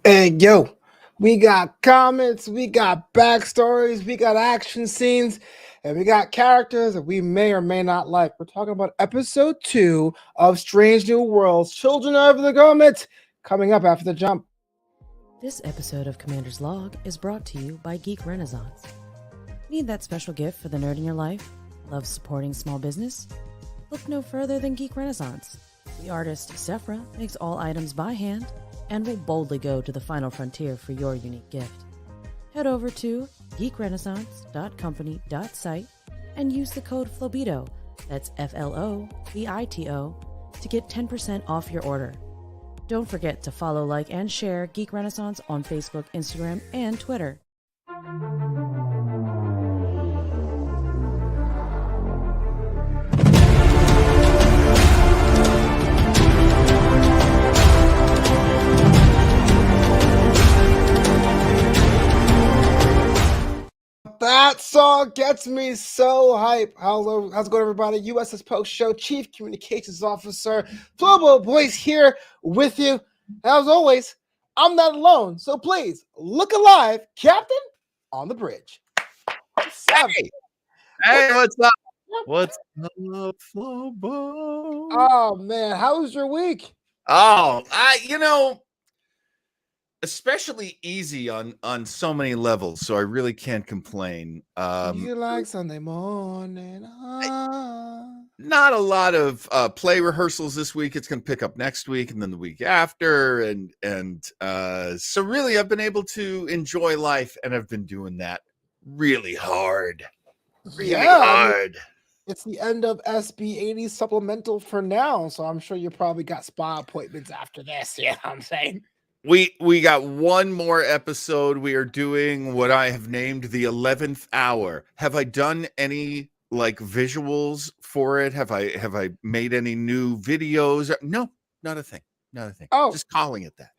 And yo, we got comments, we got backstories, we got action scenes, and we got characters that we may or may not like. We're talking about episode 2 of Strange New Worlds, Children of the Comet, coming up after the jump. This episode of Commander's Log is brought to you by Geek Renaissance. Need that special gift for the nerd in your life? Love supporting small business? Look no further than Geek Renaissance. The artist Sephra makes all items by hand and will boldly go to the final frontier for your unique gift. Head over to geekrenaissance.company.site and use the code FLOBITO, that's FLOBITO, to get 10% off your order. Don't forget to follow, like, and share Geek Renaissance on Facebook, Instagram, and Twitter. That song gets me so hype. How's it going, everybody? USS PostShow Chief Communications Officer Flobo Boys here with you. As always, I'm not alone, so please look alive, Captain on the bridge. Hey, what's up? What's up, Flobo? Oh man, how was your week? Especially easy on so many levels, so I really can't complain. You like Sunday morning? Not a lot of play rehearsals this week. It's going to pick up next week and then the week after, and so really I've been able to enjoy life, and I've been doing that really hard. Hard. It's the end of SB80 supplemental for now, so I'm sure you probably got spa appointments after this. Yeah, I'm saying. We got one more episode. We are doing what I have named the 11th hour. Have I done any like visuals for it? Have I made any new videos? No, not a thing. Oh, just calling it that.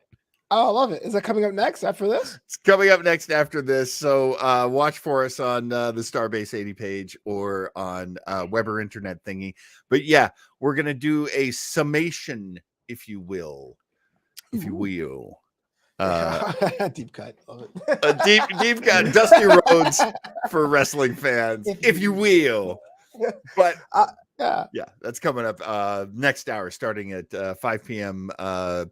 Oh, I love it. Is that coming up next after this? It's coming up next after this. So watch for us on the Starbase 80 page or on Weber Internet thingy. But yeah, we're going to do a summation, if you will. Deep cut. Love it. A deep cut, Dusty Rhodes for wrestling fans, if you will. But yeah, that's coming up next hour, starting at 5 p.m.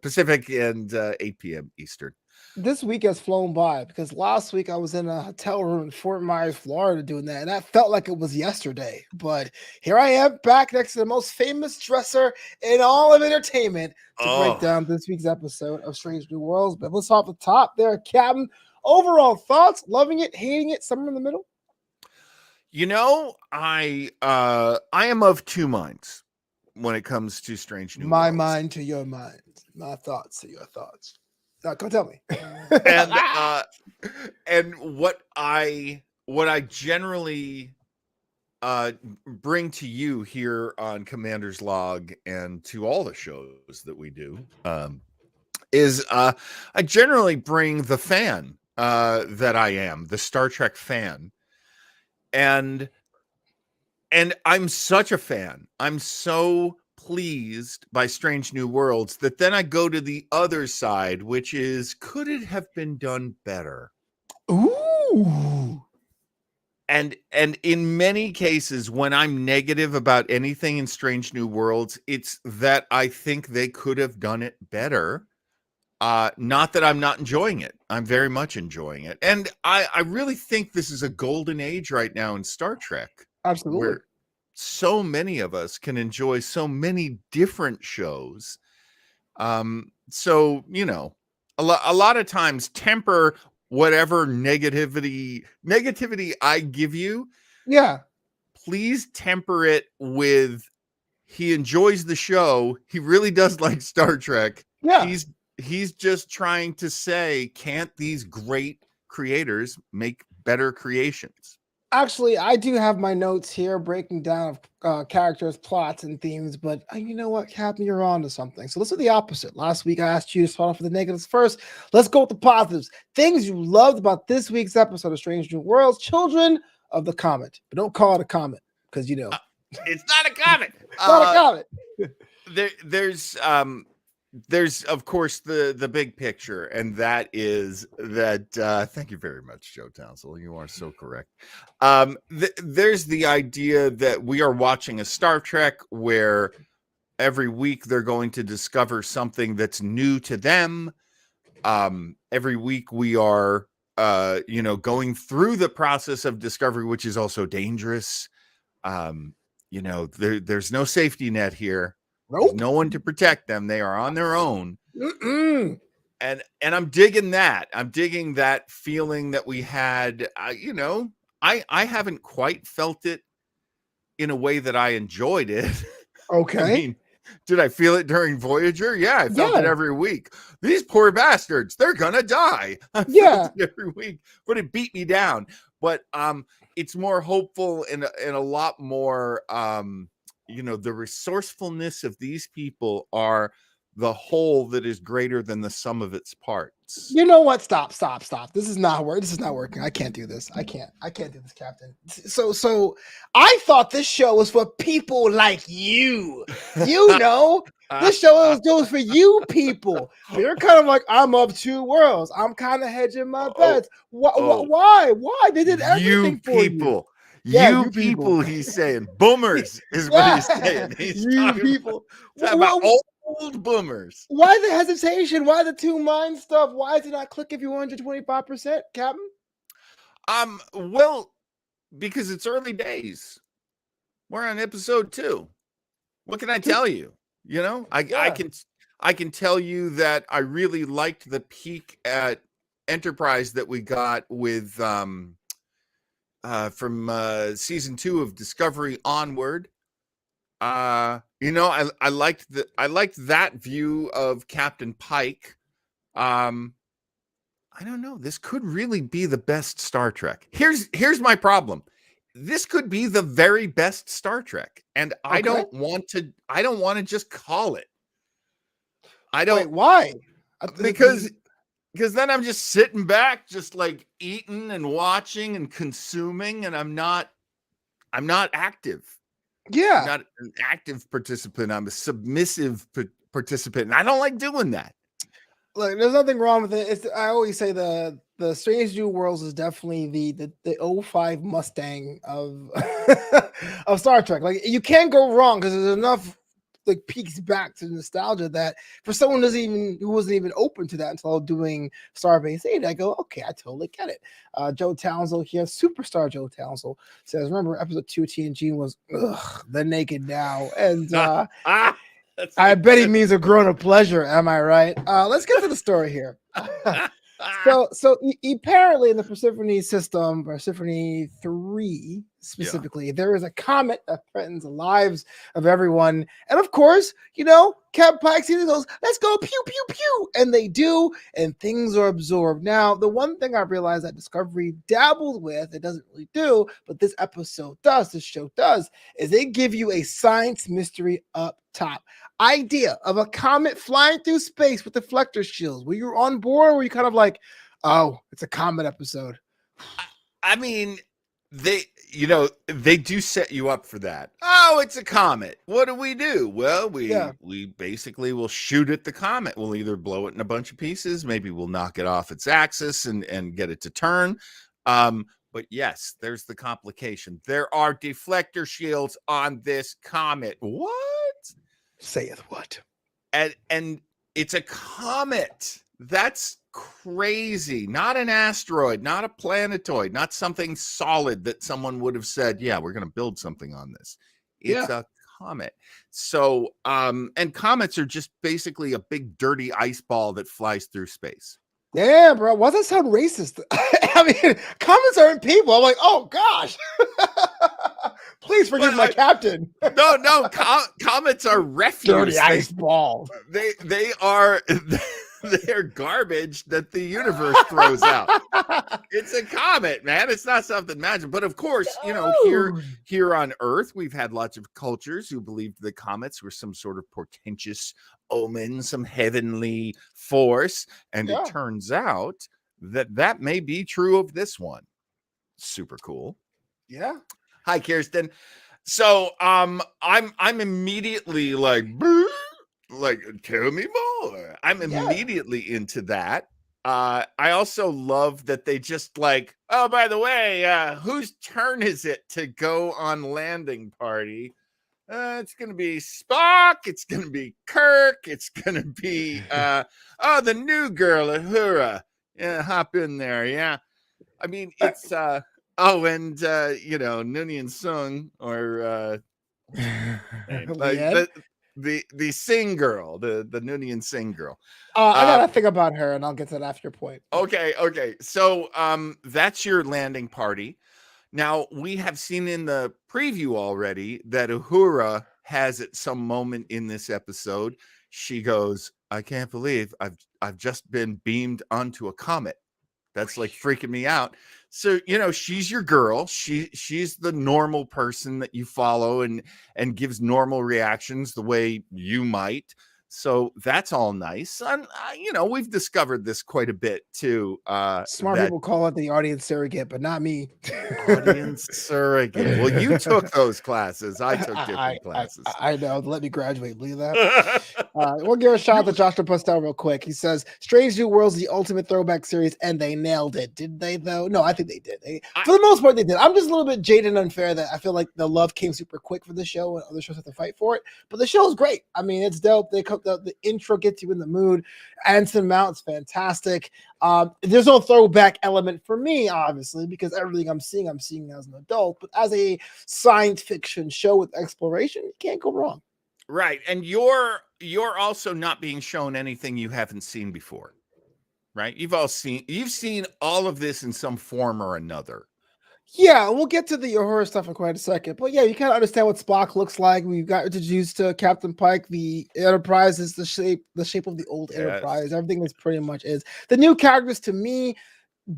Pacific and 8 p.m. Eastern. This week has flown by because last week I was in a hotel room in Fort Myers, Florida doing that, and that felt like it was yesterday. But here I am back next to the most famous dresser in all of entertainment to break down this week's episode of Strange New Worlds. But let's off the top there, Captain. Overall thoughts, loving it, hating it, somewhere in the middle? You know, I am of two minds when it comes to Strange New Worlds. My mind to your mind, my thoughts to your thoughts. Come tell me. and what I generally bring to you here on Commander's Log and to all the shows that we do is I generally bring the fan that I am, the Star Trek fan. And I'm such a fan. I'm so pleased by Strange New Worlds that then I go to the other side, which is, could it have been done better? Ooh. And in many cases, when I'm negative about anything in Strange New Worlds, it's that I think they could have done it better. Not that I'm not enjoying it. I'm very much enjoying it. And I really think this is a golden age right now in Star Trek. Absolutely. Where so many of us can enjoy so many different shows. So, you know, a lot of times temper whatever negativity I give you. Yeah. Please temper it with, he enjoys the show. He really does like Star Trek. Yeah. He's just trying to say, can't these great creators make better creations? Actually, I do have my notes here breaking down characters, plots, and themes, but you know what, Captain, you're on to something. So let's do the opposite. Last week, I asked you to start off with the negatives first. Let's go with the positives. Things you loved about this week's episode of Strange New Worlds, Children of the Comet. But don't call it a comet, because, you know. It's not a comet. It's not a comet. There's there's of course the big picture, and that is that thank you very much, Joe Townsend, you are so correct. There's the idea that we are watching a Star Trek where every week they're going to discover something that's new to them. Every week we are going through the process of discovery, which is also dangerous. There's no safety net here. There's Nope. no one to protect them. They are on their own. Mm-mm. And I'm digging that. I'm digging that feeling that we had. I haven't quite felt it in a way that I enjoyed it. Okay. I mean, did I feel it during Voyager? Yeah, I felt it Yeah. every week. These poor bastards, they're gonna die. I Yeah. felt it every week, but it beat me down. But it's more hopeful and a lot more the resourcefulness of these people are the whole that is greater than the sum of its parts. You know what? Stop. This is not working. I can't do this. I can't do this, Captain. So I thought this show was for people like you. This show was for you people. But you're kind of like, I'm up two worlds. I'm kind of hedging my bets. Why? They did everything for you. Yeah, you people, he's saying. Boomers is what he's saying. He's you people. talking about old boomers. Why the hesitation? Why the two mind stuff? Why did it not click if you 125%, Captain? Well, because it's early days. We're on episode 2. What can I tell you? I can tell you that I really liked the peak at Enterprise that we got with from season 2 of Discovery onward. I liked that view of Captain Pike. I don't know. This could really be the best Star Trek. Here's my problem. This could be the very best Star Trek, and I don't want to just call it. I don't. Wait, why? Because then I'm just sitting back, just like eating and watching and consuming, and I'm not active. Yeah. I'm not an active participant. I'm a submissive participant, and I don't like doing that. Look, there's nothing wrong with it. I always say the Strange New Worlds is definitely the 05 Mustang of of Star Trek. Like, you can't go wrong because there's enough like peaks back to nostalgia that for someone who wasn't even open to that until doing Starbase 8, I go, okay, I totally get it. Joe Townsend here, superstar Joe Townsend, says, remember episode 2 TNG was the naked now, and I bet he means a grown-up pleasure. Am I right? Let's get to the story here. So apparently in the Persephone system, Persephone 3 specifically, there is a comet that threatens the lives of everyone. And of course, Captain Pike sees it, goes, let's go, pew, pew, pew. And they do, and things are absorbed. Now, the one thing I realized that Discovery dabbles with, it doesn't really do, but this show does, is they give you a science mystery up top. Idea of a comet flying through space with deflector shields. Were you on board, or were you kind of like, oh, it's a comet episode? I mean, they do set you up for that. Oh, it's a comet. What do? Well, we basically will shoot at the comet. We'll either blow it in a bunch of pieces, maybe we'll knock it off its axis and get it to turn. But yes, there's the complication. There are deflector shields on this comet. What? Saith what? And it's a comet. That's crazy. Not an asteroid, not a planetoid, not something solid that someone would have said, yeah, we're going to build something on this. It's a comet. So, and comets are just basically a big dirty ice ball that flies through space. Yeah, bro. Why does that sound racist? I mean, comets aren't people. I'm like, oh gosh. Please forgive my captain. No. Comets are refuse. Dirty ice ball. They are they're garbage that the universe throws out. It's a comet, man. It's not something magic. But of course, here on Earth, we've had lots of cultures who believed the comets were some sort of portentous omen, some heavenly force, and it turns out that may be true of this one. Super cool. Yeah. Hi, Kirsten. So I'm immediately like, like, tell me more. I'm Yeah. immediately into that. I also love that they just like, oh, by the way, whose turn is it to go on landing party? It's gonna be Spock, it's gonna be Kirk, it's gonna be the new girl, Uhura. Yeah, hop in there, yeah. I mean, it's and Noonien Sung, or name. Like Leanne. the Sing girl, the Noonien Sing girl. I Uh gotta think about her, and I'll get to that after your point. But okay. So that's your landing party. Now we have seen in the preview already that Uhura has at some moment in this episode, she goes, I can't believe I've just been beamed onto a comet. That's like freaking me out. So, she's your girl. She's the normal person that you follow and gives normal reactions the way you might. So that's all nice. And we've discovered this quite a bit too. smart That people call it the audience surrogate, but not me. audience surrogate. Well, you took those classes. I took different classes. I know. Let me graduate. Believe that. We'll give a shout out to Joshua Postel real quick. He says, Strange New Worlds, the ultimate throwback series, and they nailed it. Did they, though? No, I think they did. For the most part, they did. I'm just a little bit jaded and unfair that I feel like the love came super quick for the show and other shows have to fight for it. But the show is great. I mean, it's dope. The intro gets you in the mood. Anson Mount's fantastic. There's no throwback element for me, obviously, because everything I'm seeing as an adult. But as a science fiction show with exploration, you can't go wrong. Right. And you're also not being shown anything you haven't seen before. Right? You've seen all of this in some form or another. Yeah, we'll get to the horror stuff in quite a second. But yeah, you kind of understand what Spock looks like. We've got introduced to Captain Pike. The Enterprise is the shape of the old Enterprise. Everything is pretty much is. The new characters to me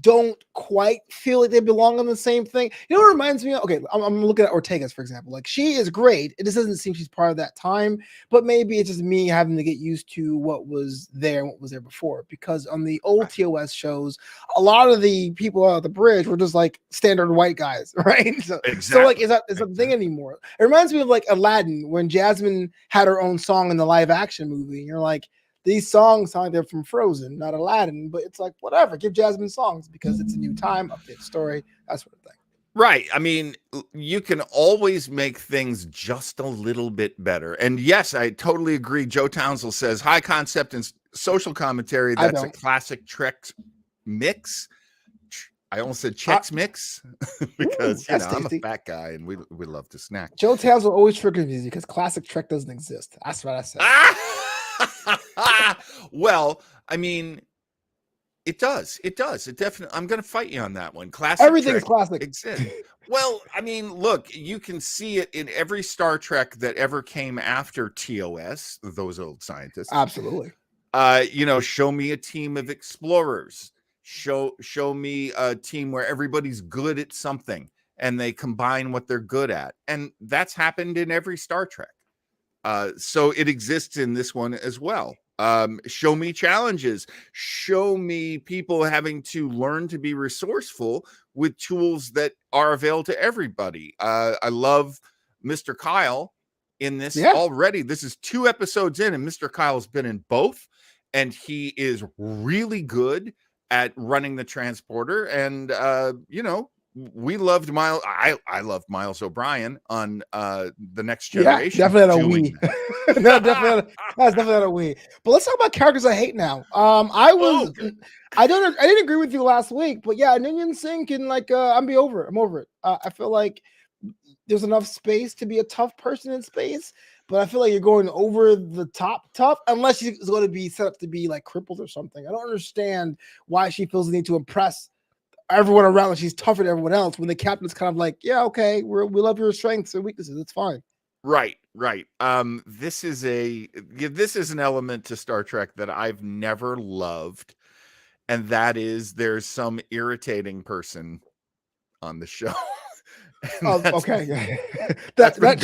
don't quite feel like they belong on the same thing. You know what reminds me of? Okay, I'm looking at Ortega's, for example. Like, she is great. It just doesn't seem she's part of that time, but maybe it's just me having to get used to what was there and what was there before. Because on the old TOS shows, a lot of the people out of the bridge were just like standard white guys, right? So, Exactly. So like, is that a thing anymore? It reminds me of like Aladdin when Jasmine had her own song in the live action movie. And you're like, these songs sound like they're from Frozen, not Aladdin, but it's like, whatever, give Jasmine songs because it's a new time, update story, that sort of thing. Right. I mean, you can always make things just a little bit better. And yes, I totally agree. Joe Townsend says high concept and social commentary. That's a classic Trek mix. I almost said Chex Mix because I'm a fat guy and we love to snack. Joe Townsend always triggers me because classic Trek doesn't exist. That's what I said. Well, I mean, it does. It definitely. I'm going to fight you on that one. Classic. Everything's classic. Exists. Well, I mean, look, you can see it in every Star Trek that ever came after TOS. Those old scientists. Absolutely. Show me a team of explorers. Show me a team where everybody's good at something and they combine what they're good at, and that's happened in every Star Trek. So it exists in this one as well. Show me challenges. Show me people having to learn to be resourceful with tools that are available to everybody. I love Mr. Kyle in this already. This is 2 episodes in, and Mr. Kyle's been in both, and he is really good at running the transporter. And we loved Miles. I loved Miles O'Brien on The Next Generation. Yeah, definitely a we. That's definitely not a we. But let's talk about characters I hate now. I didn't agree with you last week, but yeah, Noonien Singh can I'm over it. I feel like there's enough space to be a tough person in space, but I feel like you're going over the top tough unless she's going to be set up to be like crippled or something. I don't understand why she feels the need to impress everyone around and she's tougher than everyone else when the captain's kind of like, yeah, okay, we love your strengths and weaknesses, it's fine. Right. This is an element to Star Trek that I've never loved, and that is there's some irritating person on the show. Okay. That's been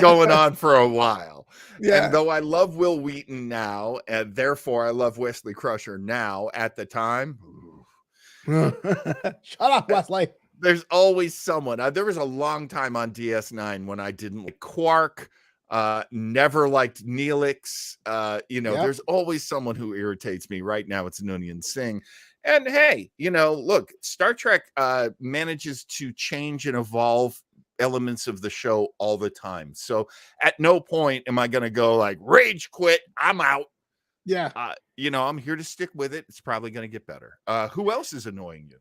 going on for a while. Yeah. And though I love Will Wheaton now, and therefore I love Wesley Crusher now, at the time, shut up, Wesley. There's always someone. There was a long time on DS9 when I didn't like Quark. Never liked Neelix. Yep. There's always someone who irritates me. Right now, it's Noonien Singh. And hey, look, Star Trek manages to change and evolve elements of the show all the time. So at no point am I going to go like rage quit. I'm out. Yeah. I'm here to stick with it. It's probably going to get better. Who else is annoying you?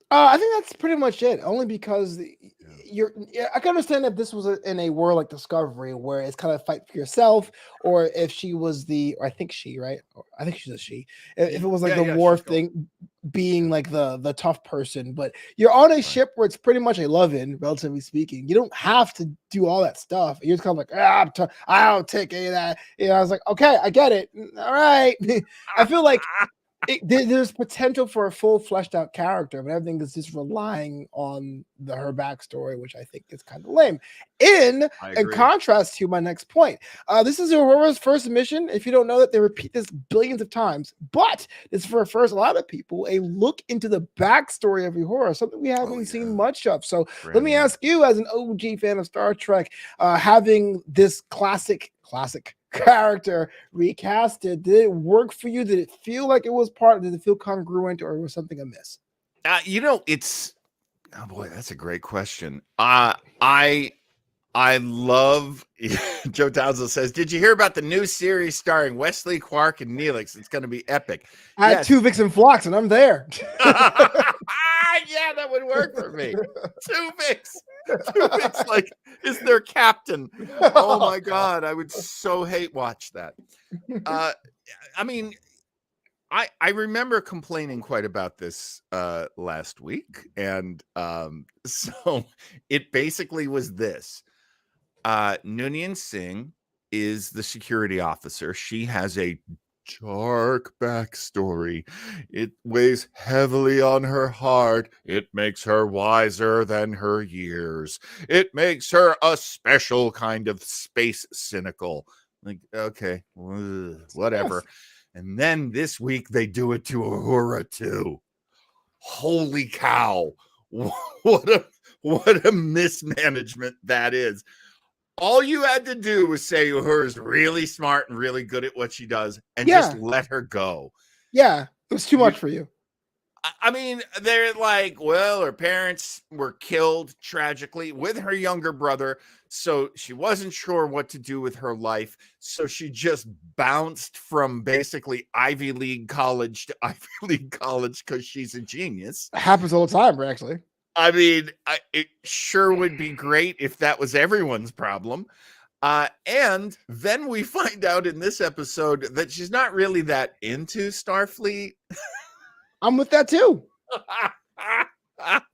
I think that's pretty much it. Only because I can understand if this was in a world like Discovery, where it's kind of fight for yourself, or if she was I think she, right? I think she's a she. If it was like the war thing, being like the tough person, but you're on a ship where it's pretty much a love-in, relatively speaking. You don't have to do all that stuff. You're just kind of like, I don't take any of that. I was like, okay, I get it. All right. I feel like there's potential for a full fleshed out character, but everything is just relying on her backstory, which I think is kind of lame. In contrast to my next point, this is Aurora's first mission. If you don't know that, they repeat this billions of times, but it's for a lot of people, a look into the backstory of Aurora, something we haven't seen much of. So let me ask you, as an OG fan of Star Trek, having this classic character recasted, did it work for you? Did it feel like it was did it feel congruent, or was something amiss? It's that's a great question. I love Joe Townsend says, did you hear about the new series starring Wesley Quark and Neelix? It's going to be epic. I had 2 Vix and Phlox, and I'm there. Yeah, that would work for me. 2 Vix. 2 Vix is their captain. Oh my God, I would so hate watch that. I mean, I remember complaining quite about this last week, and so it basically was this. Noonien Singh is the security officer. She has a dark backstory. It weighs heavily on her heart. It makes her wiser than her years. It makes her a special kind of space cynical. Like, okay, whatever. Yes. And then this week they do it to Uhura too. Holy cow. What a mismanagement that is. All you had to do was say Uhura's really smart and really good at what she does, and just let her go. Yeah, it was too much for you. I mean, they're like, well, her parents were killed tragically with her younger brother, so she wasn't sure what to do with her life. So she just bounced from basically Ivy League college to Ivy League college because she's a genius. It happens all the time, actually. I mean, it sure would be great if that was everyone's problem. And then we find out in this episode that she's not really that into Starfleet. I'm with that too.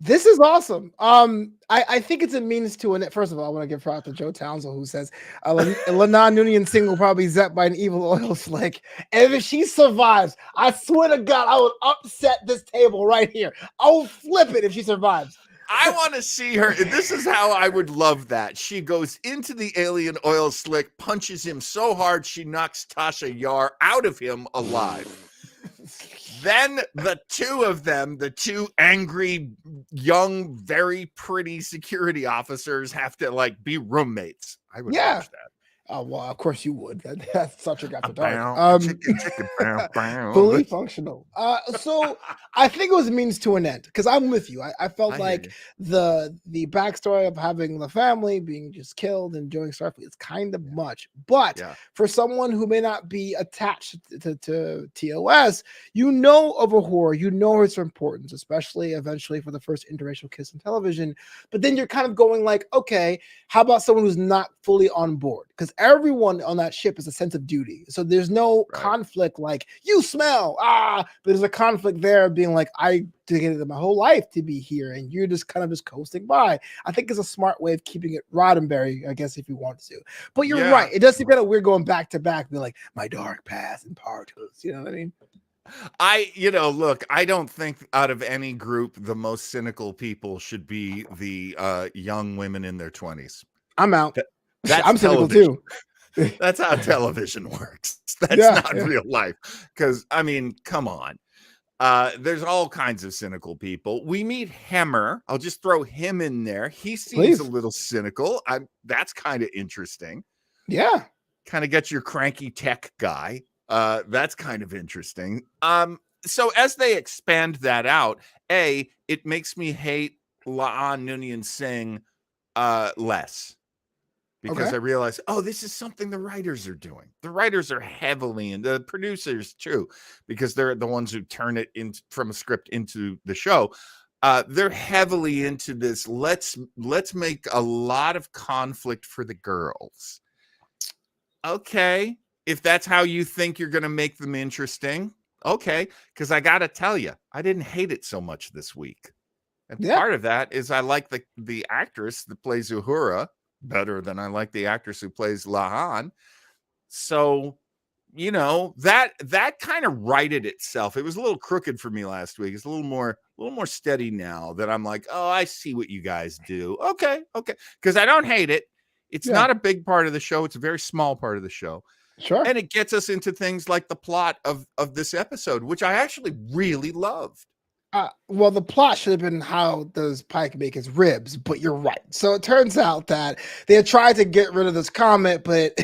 This is awesome. I think it's a means to an. First of all, I want to give props to Joe Townsend, who says Lana Noonien Singh will probably be zapped by an evil oil slick. And if she survives, I swear to God, I will upset this table right here. I will flip it if she survives. I want to see her. This is how I would love that. She goes into the alien oil slick, punches him so hard she knocks Tasha Yar out of him alive. Then the two of them, the two angry, young, very pretty security officers, have to be roommates. I would watch that. Oh, well, of course you would. That's such a after dark. Fully functional. So I think it was a means to an end, because I'm with you. I felt like the backstory of having the family being just killed and joining Starfleet is kind of much. But for someone who may not be attached to TOS, of Uhura, her importance, especially eventually for the first interracial kiss on television. But then you're kind of going like, okay, how about someone who's not fully on board? Because everyone on that ship is a sense of duty. So there's no conflict like, you smell, but there's a conflict there being like, I dedicated my whole life to be here, and you're just kind of just coasting by. I think it's a smart way of keeping it Roddenberry, I guess, if you want to. But you're right. It does seem kind of weird going back to back, being like, my dark past and particles. You know what I mean? Look, I don't think out of any group, the most cynical people should be the young women in their 20s. I'm out. I'm cynical too. That's how television works. That's not real life. Because, I mean, come on. There's all kinds of cynical people. We meet Hemmer. I'll just throw him in there. He seems a little cynical. That's kind of interesting. Yeah. Kind of gets your cranky tech guy. That's kind of interesting. So as they expand that out, it makes me hate Laan Noonien Singh less. Because Okay. I realized, this is something the writers are doing. The writers are heavily, and the producers too, because they're the ones who turn it from a script into the show. They're heavily into this. Let's make a lot of conflict for the girls. Okay, if that's how you think you're going to make them interesting, okay. Because I got to tell you, I didn't hate it so much this week. And Yeah. part of that is I like the actress that plays Uhura better than I like the actress who plays Lahan. So, that kind of righted itself. It was a little crooked for me last week. It's a little more steady now that I'm like, oh, I see what you guys do. Okay. Because I don't hate it. It's Yeah. not a big part of the show. It's a very small part of the show. Sure. And it gets us into things like the plot of this episode, which I actually really loved. Well, the plot should have been how does Pike make his ribs, but you're right. So it turns out that they had tried to get rid of this comet, but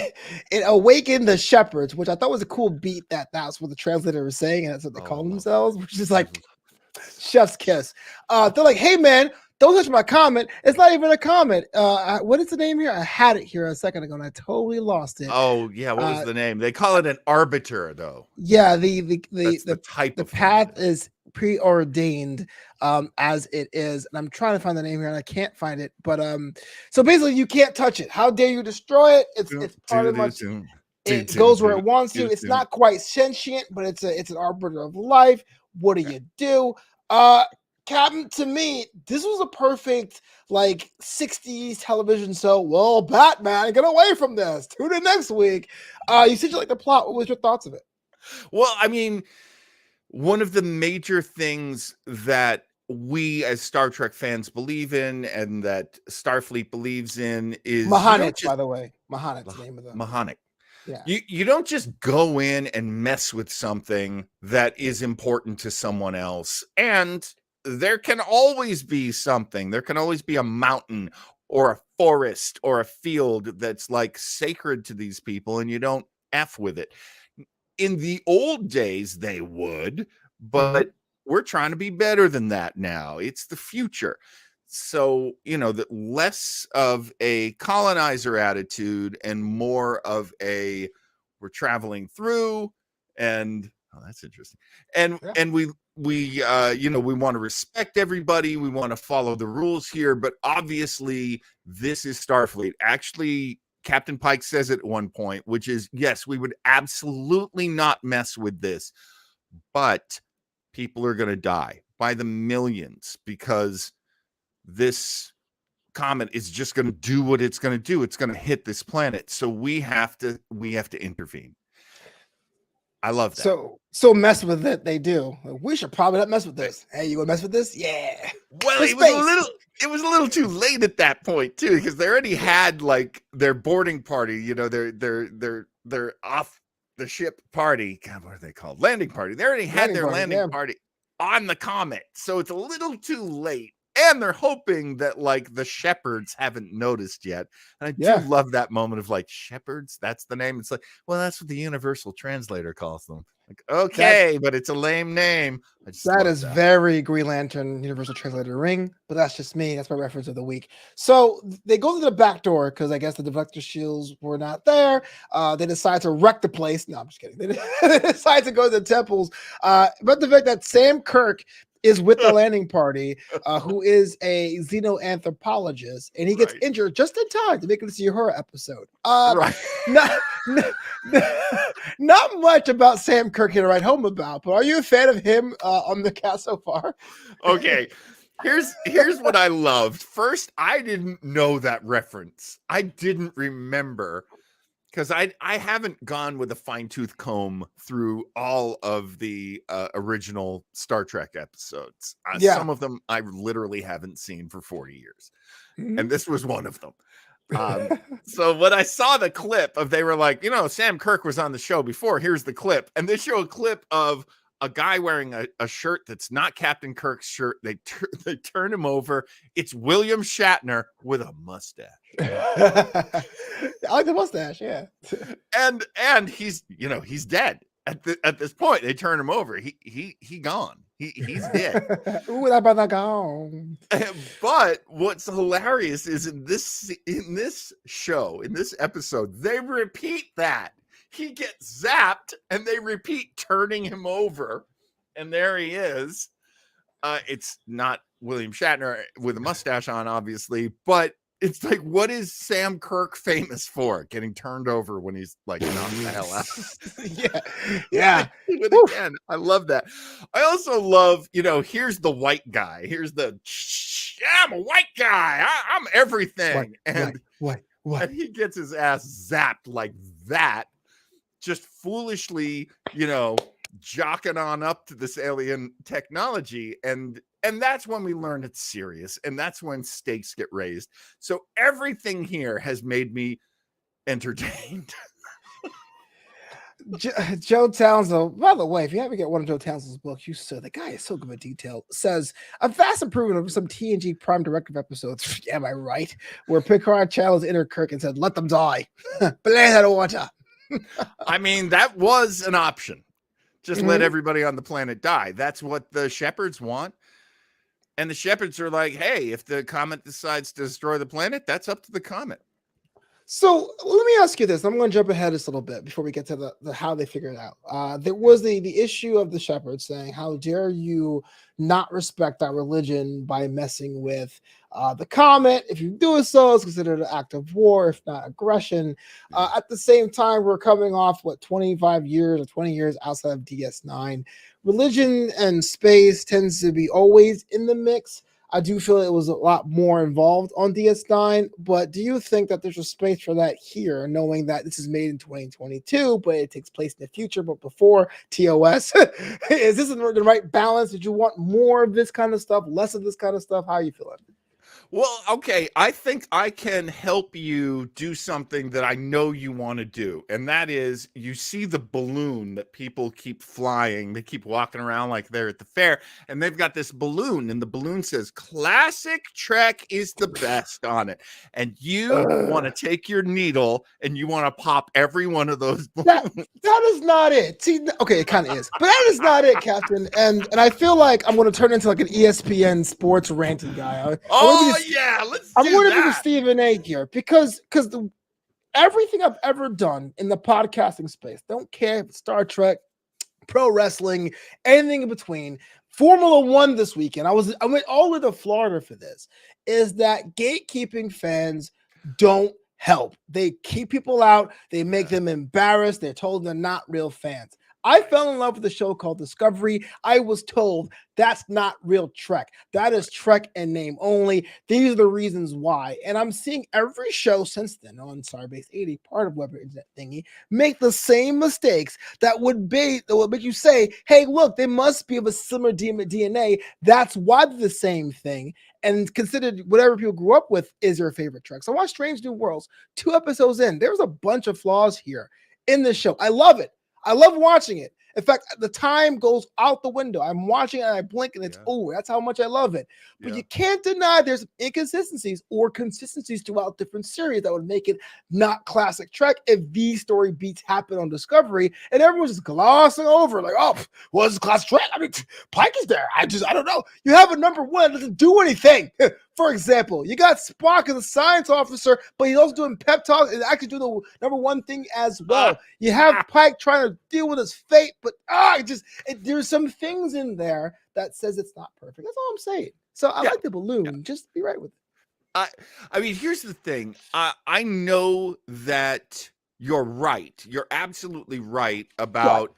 it awakened the shepherds, which I thought was a cool beat. That's what the translator was saying, and that's what they call themselves, which is like chef's kiss. They're like, "Hey, man, don't touch my comet. It's not even a comet. What is the name here? I had it here a second ago, and I totally lost it. Oh yeah, what was the name? They call it an arbiter, though. Yeah, the type the of path is preordained as it is, and I'm trying to find the name here and I can't find it, but so basically you can't touch it. How dare you destroy it? It's part of much it goes where it wants to. It's not quite sentient, but it's an arbiter of life. What do you do? Captain, to me, this was a perfect like 60s television show. Well, Batman, get away from this. Tune in next week. You said you like the plot. What was your thoughts of it? Well, I mean, one of the major things that we as Star Trek fans believe in and that Starfleet believes in is Mahonic, by the way. Mahonic's the name of the Mahonic. Yeah. You don't just go in and mess with something that is important to someone else. And there can always be something. There can always be a mountain or a forest or a field that's like sacred to these people, and you don't F with it. In the old days, they would, but we're trying to be better than that now. It's the future. So, that less of a colonizer attitude and more of a we're traveling through, and that's interesting. And we want to respect everybody. We want to follow the rules here, but obviously this is Starfleet. Actually, Captain Pike says it at one point, which is, yes, we would absolutely not mess with this, but people are going to die by the millions because this comet is just going to do what it's going to do. It's going to hit this planet. So we have to intervene. I love that. So mess with it. They do. We should probably not mess with this. Hey, you want to mess with this? Yeah. Well, it was a little too late at that point too, because they already had like their boarding party. They're off the ship party. God, what are they called? Landing party. They already had their landing party on the comet, so it's a little too late. And they're hoping that like the shepherds haven't noticed yet. And I do love that moment of like, shepherds, that's the name. It's like, well, that's what the universal translator calls them. Like, okay, but it's a lame name. That is very Green Lantern Universal Translator ring, but that's just me. That's my reference of the week. So they go to the back door because I guess the deflector shields were not there. They decide to wreck the place. No, I'm just kidding. They decide to go to the temples. But the fact that Sam Kirk is with the landing party, who is a xenoanthropologist, and he gets injured just in time to make it to see her episode. Not much about Sam Kirk here to write home about, but are you a fan of him on the cast so far? Okay. Here's what I loved. First, I didn't know that reference. I didn't remember, because I haven't gone with a fine-tooth comb through all of the original Star Trek episodes. Some of them I literally haven't seen for 40 years. And this was one of them. So when I saw the clip of, they were like, Sam Kirk was on the show before, here's the clip. And they show a clip of a guy wearing a shirt that's not Captain Kirk's shirt. They turn him over. It's William Shatner with a mustache. I like the mustache, yeah. And he's he's dead at this point. They turn him over. He gone. He's dead. Ooh, that brother gone. But what's hilarious is in this show, in this episode, they repeat that. He gets zapped and they repeat turning him over. And there he is. It's not William Shatner with a mustache on, obviously, but it's like, what is Sam Kirk famous for? Getting turned over when he's like knocked the hell out. Yeah. Again, I love that. I also love, here's the white guy. Here's I'm a white guy. I'm everything. What? And he gets his ass zapped like that. Just foolishly, jocking on up to this alien technology. And that's when we learn it's serious. And that's when stakes get raised. So everything here has made me entertained. Joe Townsend, by the way, if you haven't get one of Joe Townsend's books, you should. The guy is so good with detail. Says a vast improvement of some TNG Prime Directive episodes. Am I right? Where Picard challenged Inner Kirk and said, "Let them die." Play the water. I mean, that was an option. Just let everybody on the planet die. That's what the Shepherds want. And the Shepherds are like, hey, if the Comet decides to destroy the planet, that's up to the Comet. So let me ask you this. I'm going to jump ahead just a little bit before we get to the how they figure it out. There was the issue of the Shepherds saying, how dare you not respect our religion by messing with the Comet? If you do so, it's considered an act of war, if not aggression. At the same time, we're coming off, 25 years or 20 years outside of DS9. Religion and space tends to be always in the mix. I do feel it was a lot more involved on DS9, but do you think that there's a space for that here, knowing that this is made in 2022, but it takes place in the future, but before TOS? Is this the right balance? Did you want more of this kind of stuff, less of this kind of stuff? How are you feeling? Well, okay, I think I can help you do something that I know you want to do. And that is, you see the balloon that people keep flying. They keep walking around like they're at the fair. And they've got this balloon. And the balloon says, Classic Trek is the best on it. And you want to take your needle and you want to pop every one of those balloons. That is not it. See, okay, it kind of is. But that is not it, Captain. And I feel like I'm going to turn into like an ESPN sports ranting guy. I'm going to be the Stephen A here because everything I've ever done in the podcasting space, don't care if it's Star Trek, pro wrestling, anything in between, Formula One this weekend, I went all the way to Florida for this, is that gatekeeping fans don't help. They keep people out. They make them embarrassed. They're told they're not real fans. I fell in love with a show called Discovery. I was told that's not real Trek. That is Trek in name only. These are the reasons why. And I'm seeing every show since then on Starbase 80, part of Weber Internet Thingy, make the same mistakes that would make you say, hey, look, they must be of a similar DNA. That's why they're the same thing. And considered whatever people grew up with is your favorite Trek. So I watched Strange New Worlds, 2 episodes in. There's a bunch of flaws here in this show. I love it. I love watching it. In fact, the time goes out the window. I'm watching it and I blink and it's over. That's how much I love it. But you can't deny there's inconsistencies or consistencies throughout different series that would make it not classic Trek if these story beats happen on Discovery and everyone's just glossing over like, oh, well, it's classic Trek. I mean, Pike is there. I don't know. You have a number one that doesn't do anything. For example, you got Spock as a science officer, but he's also doing pep talks and actually doing the number one thing as well. You have Pike trying to deal with his fate, but there's some things in there that says it's not perfect. That's all I'm saying. So I like the balloon. Just be right with it. I mean, here's the thing. I know that you're right. You're absolutely right about.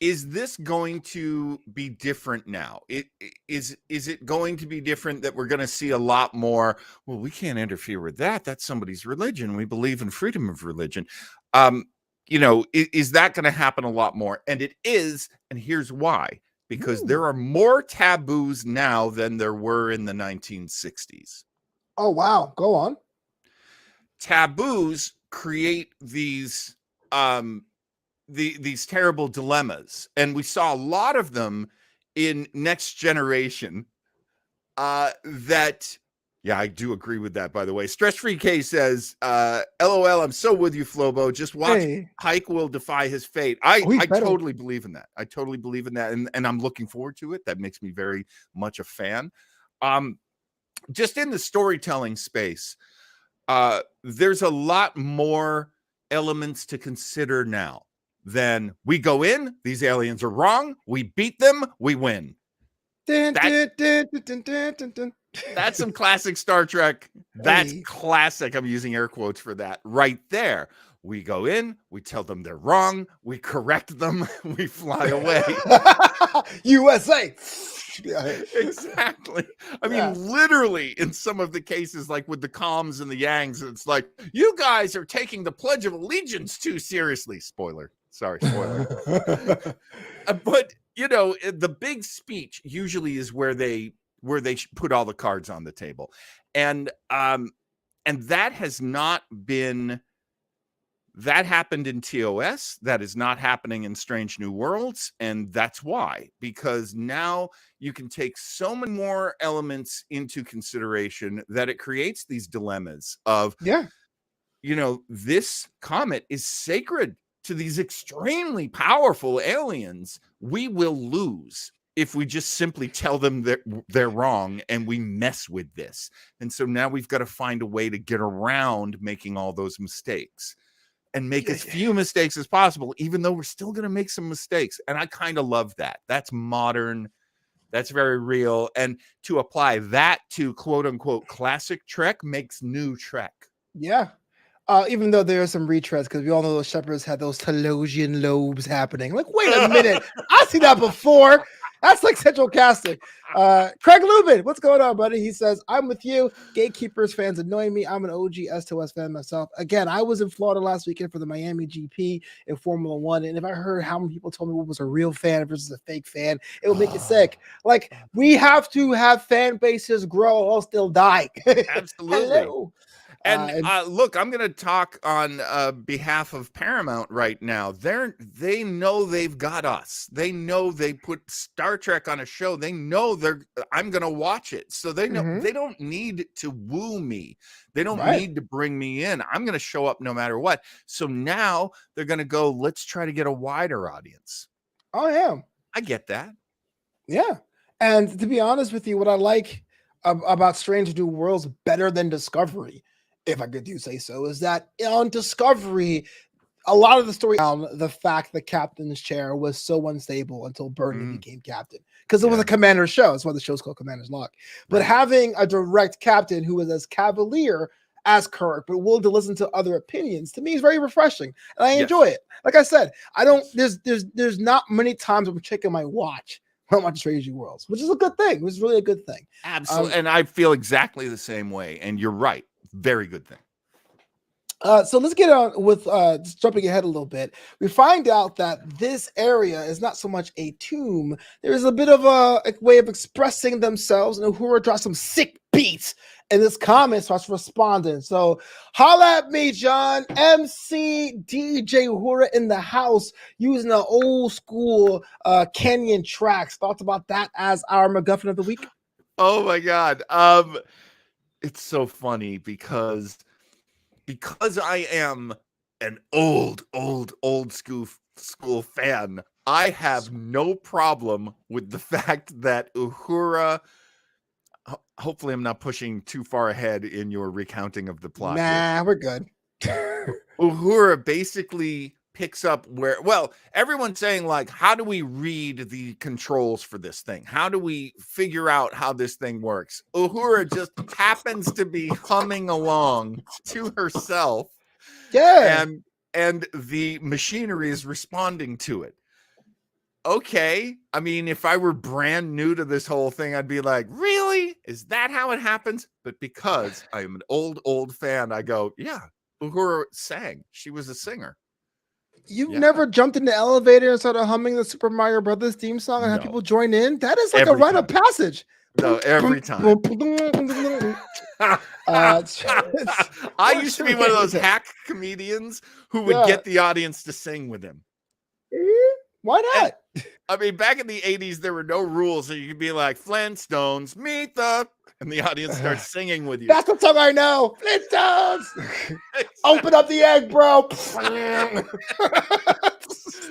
Is this going to be different now? Is it going to be different that we're going to see a lot more? Well, we can't interfere with that. That's somebody's religion. We believe in freedom of religion. Is that going to happen a lot more? And it is. And here's why. Because there are more taboos now than there were in the 1960s. Oh, wow. Go on. Taboos create these these terrible dilemmas, and we saw a lot of them in Next Generation. That yeah, I do agree with that. By the way, Stress Free K says, "LOL, I'm so with you, Flobo. Just watch Pike will defy his fate." I totally believe in that. I totally believe in that, and I'm looking forward to it. That makes me very much a fan. Just in the storytelling space, there's a lot more elements to consider now than we go in, these aliens are wrong, we beat them, we win. That's some classic Star Trek. That's classic. I'm using air quotes for that right there. We go in, we tell them they're wrong, we correct them, we fly away. USA. Exactly. I mean, literally in some of the cases, like with the Coms and the Yangs, it's like, you guys are taking the Pledge of Allegiance too seriously. Spoiler. Sorry, spoiler. But, you know, the big speech usually is where they put all the cards on the table. And that has not been... That happened in TOS. That is not happening in Strange New Worlds. And that's why, because now you can take so many more elements into consideration that it creates these dilemmas of, you know, this comet is sacred to these extremely powerful aliens. We will lose if we just simply tell them that they're wrong and we mess with this. And so now we've got to find a way to get around making all those mistakes. And make as few mistakes as possible, even though we're still going to make some mistakes. And I kind of love that. That's modern. That's very real. And to apply that to quote unquote classic Trek makes new Trek. Yeah. Even though there are some retreads, because we all know those shepherds had those Telosian lobes happening. Like, wait a minute. I've seen that before. That's like central casting. Craig Lubin, what's going on, buddy? He says, I'm with you. Gatekeepers fans annoy me. I'm an OG S2S fan myself. Again, I was in Florida last weekend for the Miami GP in Formula One. And if I heard how many people told me what was a real fan versus a fake fan, it would make you sick. Like, we have to have fan bases grow or they'll die. Absolutely. Hello. And look, I'm going to talk on behalf of Paramount right now. They know they've got us. They know they put Star Trek on a show. They know I'm going to watch it. So they know they don't need to woo me. They don't need to bring me in. I'm going to show up no matter what. So now they're going to go, let's try to get a wider audience. Oh, yeah. I get that. Yeah. And to be honest with you, what I like about Strange New Worlds better than Discovery, if I could do say so, is that on Discovery, a lot of the story on the fact the captain's chair was so unstable until Burnham became captain, because it was a commander's show. That's why the show's called Commander's Log. But having a direct captain who was as cavalier as Kirk, but willing to listen to other opinions, to me is very refreshing, and I enjoy it. Like I said, I don't. There's not many times I'm checking my watch when I watch Strange New Worlds, which is a good thing. It was really a good thing. Absolutely, and I feel exactly the same way. And you're right. Very good thing. So let's get on with just jumping ahead a little bit. We find out that this area is not so much a tomb. There is a bit of a way of expressing themselves, and Uhura draws some sick beats, and this comment starts responding. So holla at me, John. MC DJ Uhura in the house using the old school Kenyan tracks. Thoughts about that as our MacGuffin of the week? Oh my God. It's so funny because I am an old school fan. I have no problem with the fact that Uhura, hopefully I'm not pushing too far ahead in your recounting of the plot. Nah, we're good. Uhura basically picks up where, well, everyone's saying, like, how do we read the controls for this thing? How do we figure out how this thing works? Uhura just happens to be humming along to herself. Yeah. And the machinery is responding to it. Okay. I mean, if I were brand new to this whole thing, I'd be like, really? Is that how it happens? But because I am an old fan, I go, yeah, Uhura sang. She was a singer. You've never jumped in the elevator and started humming the Super Mario Brothers theme song and have people join in? That is like a rite of passage. No, every time. I used to be one of those hack comedians who would get the audience to sing with him. Why not? I mean, back in the 80s, there were no rules. So you could be like, Flintstones, meet the... And the audience starts singing with you. That's the song I know. Flintstones. Open up the egg, bro.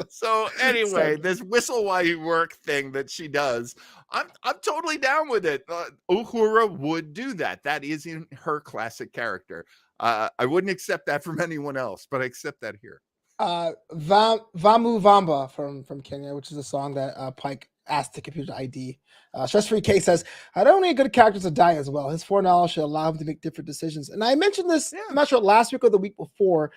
So anyway, this whistle while you work thing that she does, I'm totally down with it. Uhura would do that. That is in her classic character. I wouldn't accept that from anyone else, but I accept that here. Vamu Vamba from Kenya, which is a song that Pike asked the computer ID. Stress-Free K says, I don't need good characters to die as well. His foreknowledge should allow him to make different decisions. And I mentioned this, I'm not sure, last week or the week before.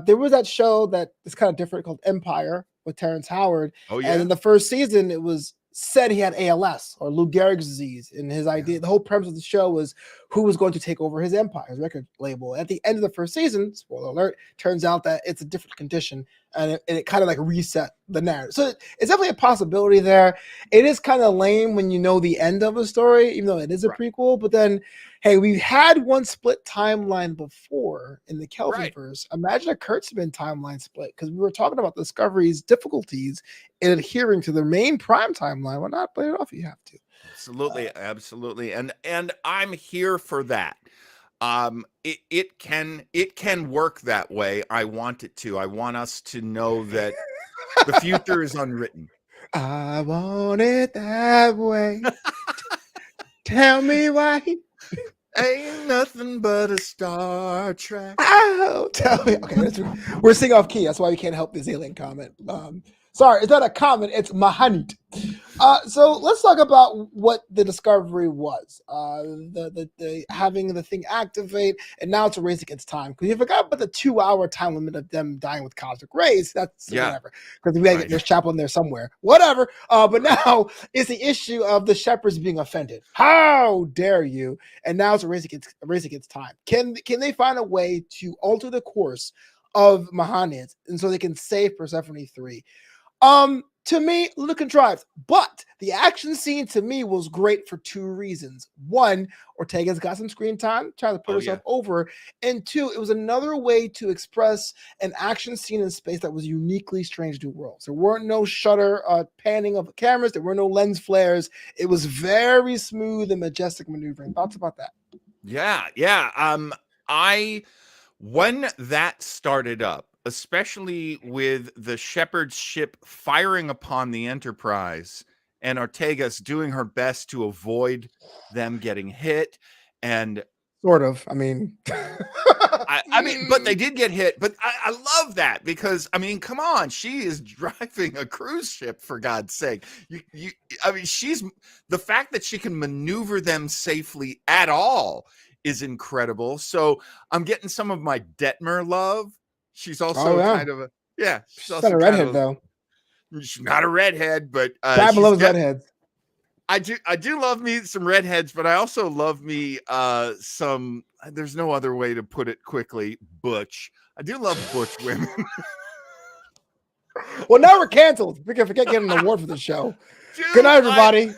There was that show that is kind of different called Empire with Terrence Howard. Oh, yeah. And in the first season, it was said he had ALS or Lou Gehrig's disease. And his idea, the whole premise of the show was who was going to take over his empire, his record label. At the end of the first season, spoiler alert, turns out that it's a different condition, and it kind of like reset the narrative. So it's definitely a possibility there. It is kind of lame when you know the end of a story, even though it is a prequel. But then, hey, we've had one split timeline before in the Kelvinverse. Imagine a Kurtzman timeline split, because we were talking about Discovery's difficulties in adhering to the main prime timeline. Why not play it off if you have to? Absolutely. And I'm here for that. It can work that way. I want it to. I want us to know that the future is unwritten. I want it that way. Tell me why. Ain't nothing but a Star Trek. Oh, tell me. Okay, we're singing off key. That's why we can't help this alien comment. Sorry, it's not a comment. It's Mahanit. So let's talk about what the discovery was. The having the thing activate, and now it's a race against time. Because you forgot about the 2-hour time limit of them dying with cosmic rays. That's whatever. Because we gotta get Nurse Chapel in there somewhere. Whatever. But now it's the issue of the shepherds being offended. How dare you? And now it's a race against time. Can they find a way to alter the course of Mahanit, and so they can save Persephone 3? To me, a little contrived, but the action scene to me was great for two reasons. One, Ortega's got some screen time, trying to put herself over, and two, it was another way to express an action scene in space that was uniquely Strange New Worlds. There weren't no shutter panning of cameras, there were no lens flares. It was very smooth and majestic maneuvering. Thoughts about that? Yeah. When that started up, especially with the Shepherd's ship firing upon the Enterprise and Ortega's doing her best to avoid them getting hit, and sort of, I mean, but they did get hit. But I love that, because I mean, come on, she is driving a cruise ship, for God's sake. She's the fact that she can maneuver them safely at all is incredible. So I'm getting some of my Detmer love. She's also kind of she's also not a redhead though. She's not a redhead, but Babylon loves redheads. I do love me some redheads, but I also love me some, there's no other way to put it quickly, butch. I do love butch women. Well, now we're canceled. We can forget getting an award for the show. Dude, good night, everybody.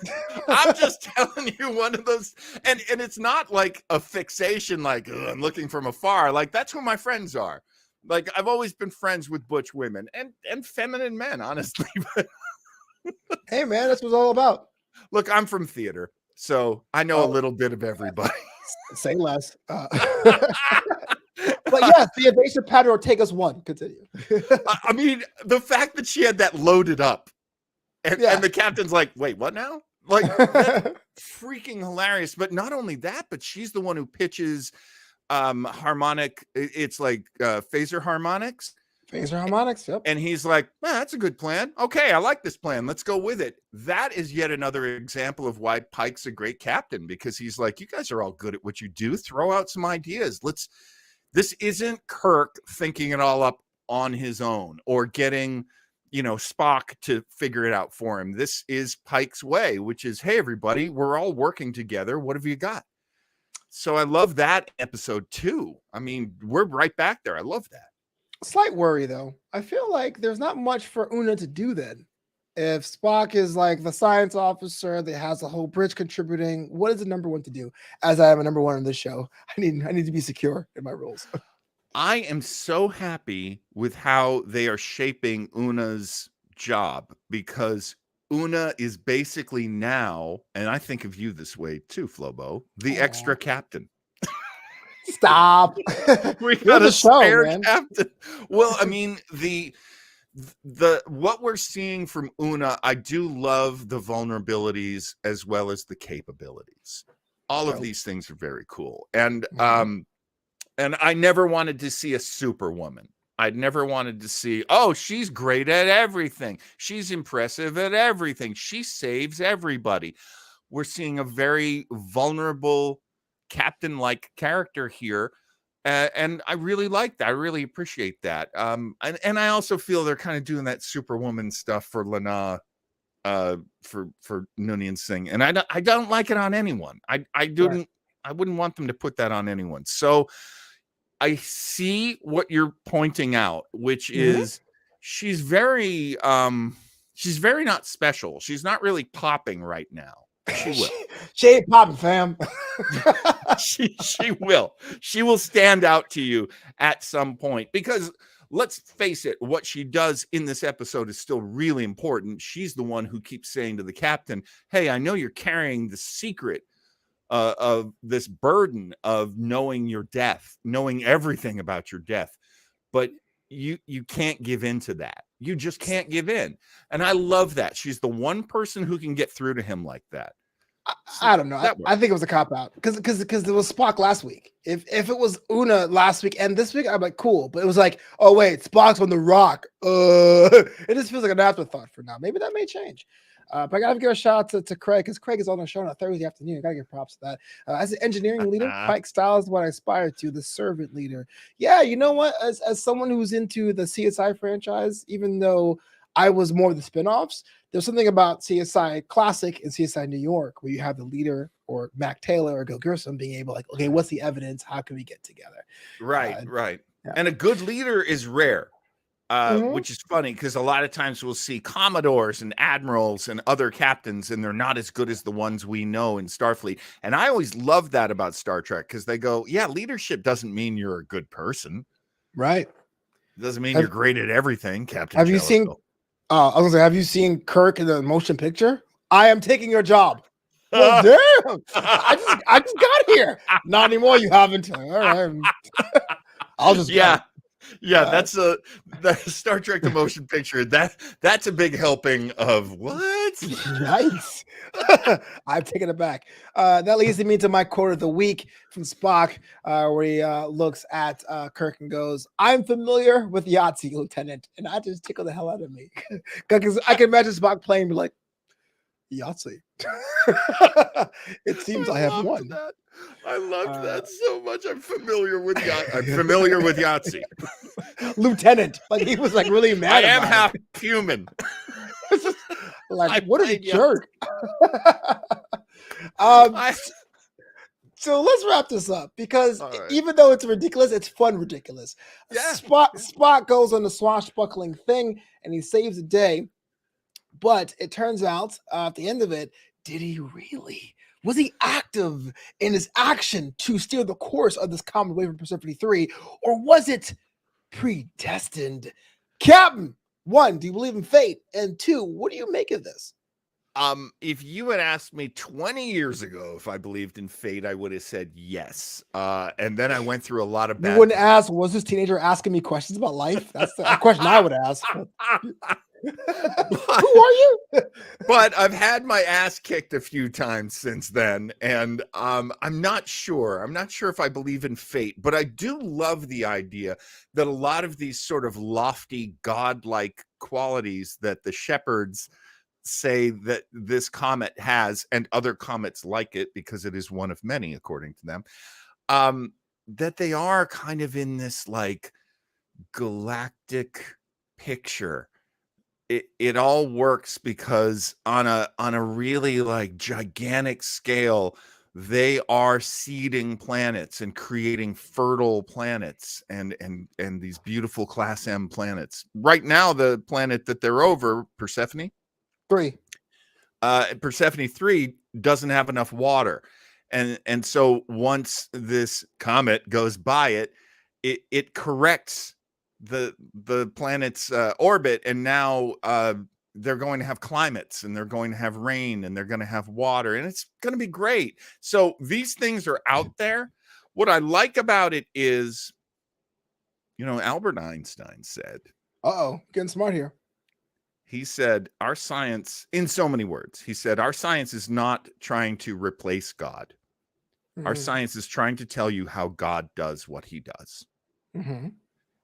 I'm just telling you, one of those, and it's not like a fixation, like I'm looking from afar. Like, that's who my friends are. Like, I've always been friends with butch women and feminine men, honestly. Hey, man, that's what it's all about. Look, I'm from theater, so I know a little bit of everybody. Say less. But yes, the evasive pattern Ortega's won. Continue. I mean, the fact that she had that loaded up, and the captain's like, wait, what now? Like, that's freaking hilarious. But not only that, but she's the one who pitches harmonic. It's like phaser harmonics. Phaser harmonics, yep. And he's like, that's a good plan. Okay, I like this plan. Let's go with it. That is yet another example of why Pike's a great captain, because he's like, you guys are all good at what you do. Throw out some ideas. This isn't Kirk thinking it all up on his own or getting, Spock to figure it out for him. This is Pike's way, which is, hey, everybody, we're all working together. What have you got? So I love that episode too. I mean, we're right back there. I love that. Slight worry, though. I feel like there's not much for Una to do then. If Spock is like the science officer that has the whole bridge contributing, what is the number one to do? As I am a number one in this show, I need to be secure in my roles. I am so happy with how they are shaping Una's job because Una is basically now, and I think of you this way too, Flobo, the extra captain. Stop. We You're got the a show, spare man. captain. Well, I mean, the what we're seeing from Una, I do love the vulnerabilities as well as the capabilities. All of these things are very cool. And I never wanted to see a superwoman. I'd never wanted to see, oh, she's great at everything. She's impressive at everything. She saves everybody. We're seeing a very vulnerable captain-like character here. And I really like that. I really appreciate that. And I also feel they're kind of doing that superwoman stuff for Lana, for Noonien Singh. And I don't like it on anyone. I wouldn't want them to put that on anyone. So I see what you're pointing out, which is she's very not special. She's not really popping right now. She will. She ain't popping, fam. she will. She will stand out to you at some point because let's face it, what she does in this episode is still really important. She's the one who keeps saying to the captain, "Hey, I know you're carrying the secret of this burden of knowing your death, knowing everything about your death, but you can't give in to that. You just can't give in." And I love that. She's the one person who can get through to him like that. I don't know. I think it was a cop out because it was Spock last week. If it was Una last week and this week, I'm like, cool. But it was like, oh wait, Spock's on the rock. It just feels like an afterthought for now. Maybe that may change. But I gotta give a shout out to Craig because Craig is on the show on a Thursday afternoon. I gotta give props to that. As an engineering leader, Pike style is what I aspire to. The servant leader. Yeah, you know what? As someone who's into the CSI franchise, even though I was more of the spinoffs, there's something about CSI Classic and CSI New York where you have the leader or Mac Taylor or Gil Grissom being able, like, okay, what's the evidence? How can we get together? Right. Yeah. And a good leader is rare. Which is funny because a lot of times we'll see commodores and admirals and other captains, and they're not as good as the ones we know in Starfleet. And I always love that about Star Trek because they go, yeah, leadership doesn't mean you're a good person. Right. It doesn't mean you're great at everything, Captain. Have you seen? I was gonna say, have you seen Kirk in the motion picture? I am taking your job. Well, damn! I just got here. Not anymore. You haven't. All right. I'll just go. Yeah, that's the Star Trek the motion picture. That's a big helping of what? Nice. I've taken it back. That leads me to my quote of the week from Spock, where he looks at Kirk and goes, "I'm familiar with Yahtzee, Lieutenant," and that just tickled the hell out of me because I can imagine Spock playing, be like, Yahtzee. It seems I have won. That. I loved that so much. I'm familiar with Yahtzee. I'm familiar with Yahtzee. Lieutenant. Like he was like really mad. I am half human. Like, what a jerk. So let's wrap this up because even though it's ridiculous, it's fun ridiculous. Yeah. Spock goes on the swashbuckling thing and he saves the day. But it turns out at the end of it, did he really? Was he active in his action to steer the course of this comet away from Persephone 3? Or was it predestined? Captain, 1, do you believe in fate? And 2, what do you make of this? If you had asked me 20 years ago if I believed in fate, I would have said yes. And then I went through a lot of bad. You wouldn't ask, was this teenager asking me questions about life? That's the question I would ask. Who are you? But I've had my ass kicked a few times since then, and I'm not sure. I'm not sure if I believe in fate, but I do love the idea that a lot of these sort of lofty, godlike qualities that the shepherds say that this comet has, and other comets like it, because it is one of many, according to them, that they are kind of in this like galactic picture. It all works because on a really like gigantic scale, they are seeding planets and creating fertile planets and these beautiful Class M planets. Right now, the planet that they're over, Persephone 3, doesn't have enough water, and so once this comet goes by it corrects the planet's orbit, and now they're going to have climates, and they're going to have rain, and they're going to have water, and it's going to be great. So these things are out there. What I like about it is, Albert Einstein said, getting smart here. he said, our science, in so many words, he said, our science is not trying to replace God. Our science is trying to tell you how God does what he does. And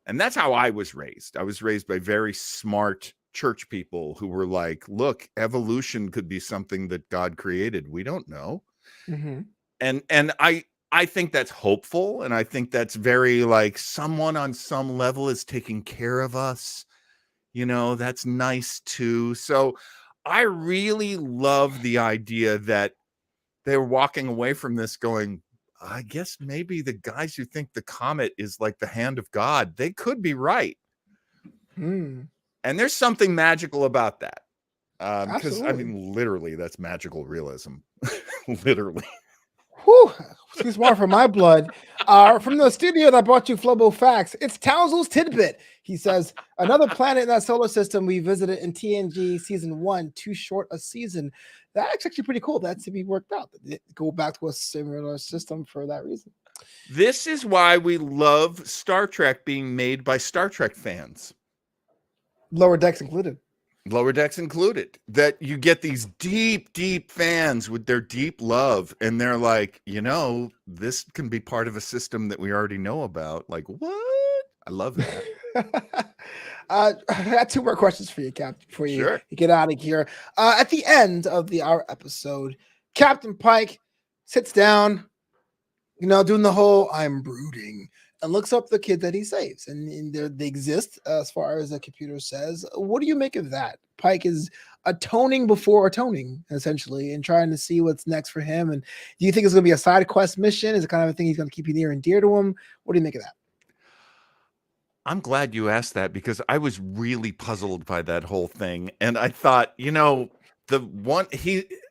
that's how I was raised. I was raised by very smart church people who were like, look, evolution could be something that God created. We don't know. And I think that's hopeful. And I think that's very like someone on some level is taking care of us. That's nice too. So I really love the idea that they're walking away from this going, I guess maybe the guys who think the comet is like the hand of God, they could be right. And there's something magical about that. Because literally that's magical realism. Literally. Whew, too smart for my blood. From the studio that brought you Flobo Facts, it's Townsell's Tidbit. He says, another planet in that solar system we visited in TNG season 1, too short a season. That's actually pretty cool. That's to be worked out. Go back to a similar system for that reason. This is why we love Star Trek being made by Star Trek fans. Lower Decks included. Lower Decks included. That you get these deep, deep fans with their deep love, and they're like, this can be part of a system that we already know about. Like, what? I love that. I got 2 more questions for you, Cap, before you get out of here. At the end of our episode, Captain Pike sits down, doing the whole I'm brooding, and looks up the kid that he saves. And they exist as far as the computer says. What do you make of that? Pike is atoning before atoning, essentially, and trying to see what's next for him. And do you think it's going to be a side quest mission? Is it kind of a thing he's going to keep you near and dear to him? What do you make of that? I'm glad you asked that, because I was really puzzled by that whole thing. And I thought, the one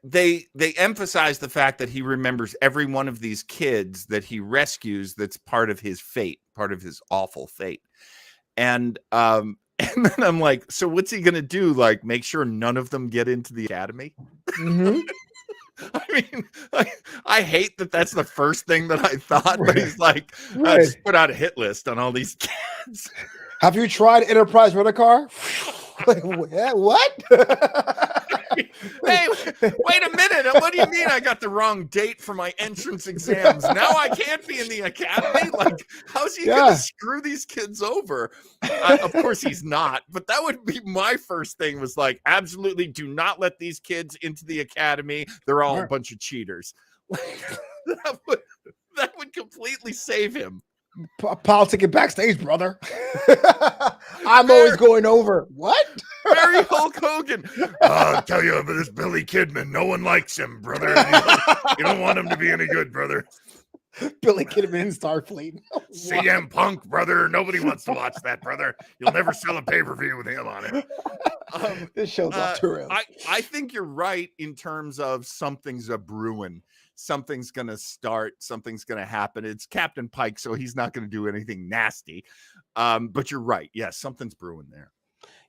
they emphasize the fact that he remembers every one of these kids that he rescues. That's part of his fate, part of his awful fate. And then I'm like, so what's he going to do? Like, make sure none of them get into the academy? I mean, I hate that that's the first thing that I thought, but he's like, just put out a hit list on all these kids. Have you tried Enterprise Rent-A-Car? Like, what? Hey, wait a minute. What do you mean I got the wrong date for my entrance exams? Now I can't be in the academy? Like, how's he going to screw these kids over? Of course he's not, but that would be my first thing, was like, absolutely do not let these kids into the academy. They're all a bunch of cheaters. that would completely save him. Politicking backstage, brother. I'm always going over. What? Very Hulk Hogan. I'll tell you about this Billy Kidman. No one likes him, brother. You don't want him to be any good, brother. Billy Kidman in Starfleet. CM Punk, brother. Nobody wants to watch that, brother. You'll never sell a pay-per-view with him on it. This show's off to rails. I think you're right in terms of something's a brewing. Something's going to start. Something's going to happen. It's Captain Pike, so he's not going to do anything nasty. But you're right. Yeah, something's brewing there.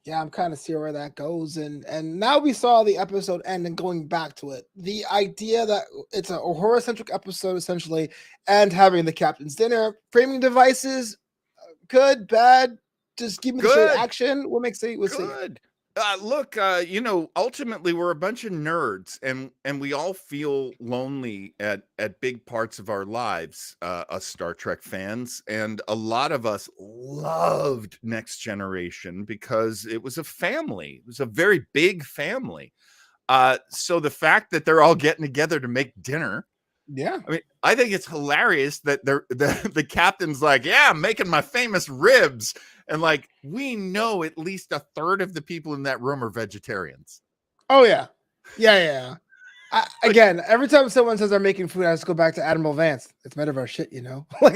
Yeah, I'm kind of seeing where that goes. And now we saw the episode end, and going back to it, the idea that it's a horror-centric episode, essentially, and having the captain's dinner, framing devices, good, bad, just give me the straight action. What makes it good? Look, ultimately we're a bunch of nerds, and we all feel lonely at big parts of our lives, us Star Trek fans. And a lot of us loved Next Generation because it was a family. It was a very big family. So the fact that they're all getting together to make dinner, yeah, I mean, I think it's hilarious that the captain's like, yeah, I'm making my famous ribs. And like, we know at least a third of the people in that room are vegetarians. Oh yeah. Yeah. Again, every time someone says they're making food, I just go back to Admiral Vance. It's metaverse shit, Like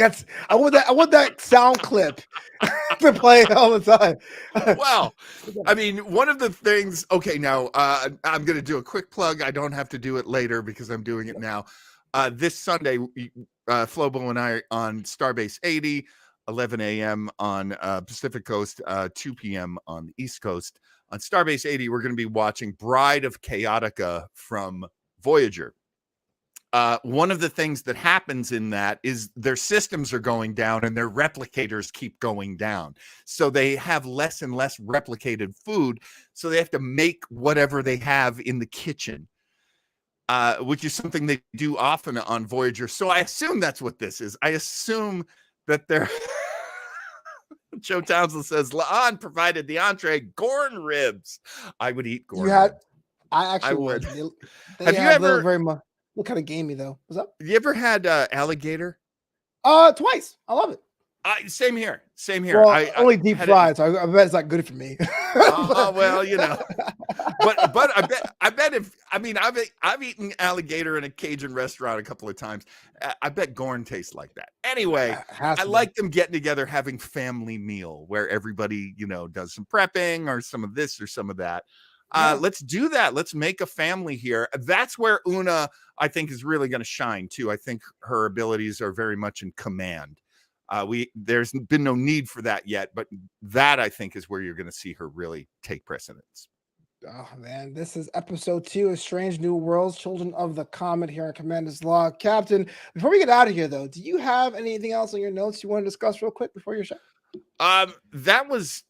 I want that sound clip to play all the time. Well, I mean, one of the things. Okay, now I'm going to do a quick plug. I don't have to do it later because I'm doing it now. This Sunday, Flobo and I on Starbase 80. 11 a.m. on Pacific Coast, 2 p.m. on the East Coast. On Starbase 80, we're going to be watching Bride of Chaotica from Voyager. One of the things that happens in that is their systems are going down and their replicators keep going down. So they have less and less replicated food. So they have to make whatever they have in the kitchen, which is something they do often on Voyager. So I assume that's what this is. I assume that they're... Joe Townsend says, La'an provided the entree, Gorn ribs. I would eat Gorn ribs. I actually would. They have you ever... very much... What kind of gamey though? What's up? You ever had alligator? Twice. I love it. Same here. Well, I only deep fried, so I bet it's not good for me. Well, but I bet if I've eaten alligator in a Cajun restaurant a couple of times. I bet Gorn tastes like that. Anyway, I like them getting together, having family meal where everybody does some prepping or some of this or some of that. Let's do that. Let's make a family here. That's where Una, I think, is really going to shine too. I think her abilities are very much in command. There's been no need for that yet, but that I think is where you're going to see her really take precedence. Oh man, this is episode 2 of Strange New Worlds, Children of the Comet here on Commander's Log. Captain, before we get out of here though, do you have anything else on your notes you want to discuss real quick before your show? That was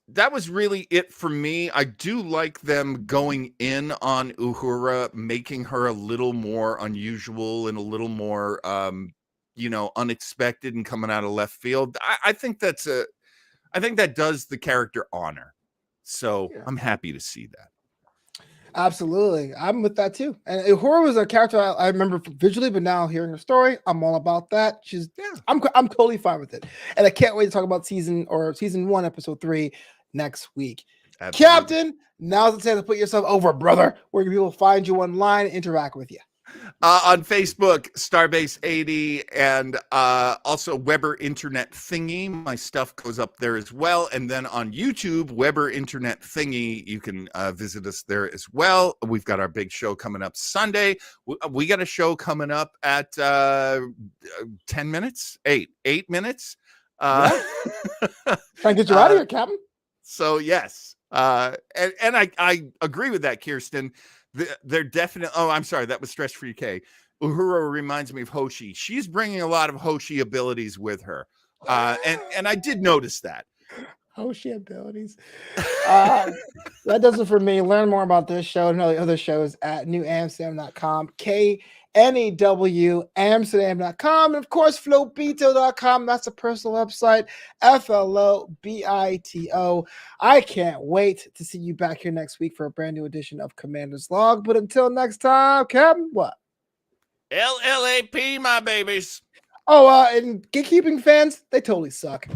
really it for me. I do like them going in on Uhura, making her a little more unusual and a little more unexpected and coming out of left field. I think that does the character honor. So yeah. I'm happy to see that. Absolutely. I'm with that too. And Uhura was a character I remember visually, but now hearing her story, I'm all about that. I'm totally fine with it. And I can't wait to talk about season 1, episode 3 next week. Absolutely. Captain, now's the time to put yourself over, brother. Where can people find you online and interact with you? On Facebook, Starbase 80, and also Weber Internet Thingy. My stuff goes up there as well. And then on YouTube, Weber Internet Thingy, you can visit us there as well. We've got our big show coming up Sunday. We got a show coming up at 10 minutes, 8 minutes. Trying to get you out of here, Captain. So, yes. And I agree with that, Kirsten. They're definitely. Oh, I'm sorry. That was Stress Free K. Uhura reminds me of Hoshi. She's bringing a lot of Hoshi abilities with her, and I did notice that. Hoshi abilities. That does it for me. Learn more about this show and all the other shows at newamsterdam.com. KNEW-Amsterdam.com, and of course Flobito.com. That's a personal website. FLOBITO. I can't wait to see you back here next week for a brand new edition of Commander's Log. But until next time, Captain, what? LLAP, my babies. Oh, and gatekeeping fans, they totally suck.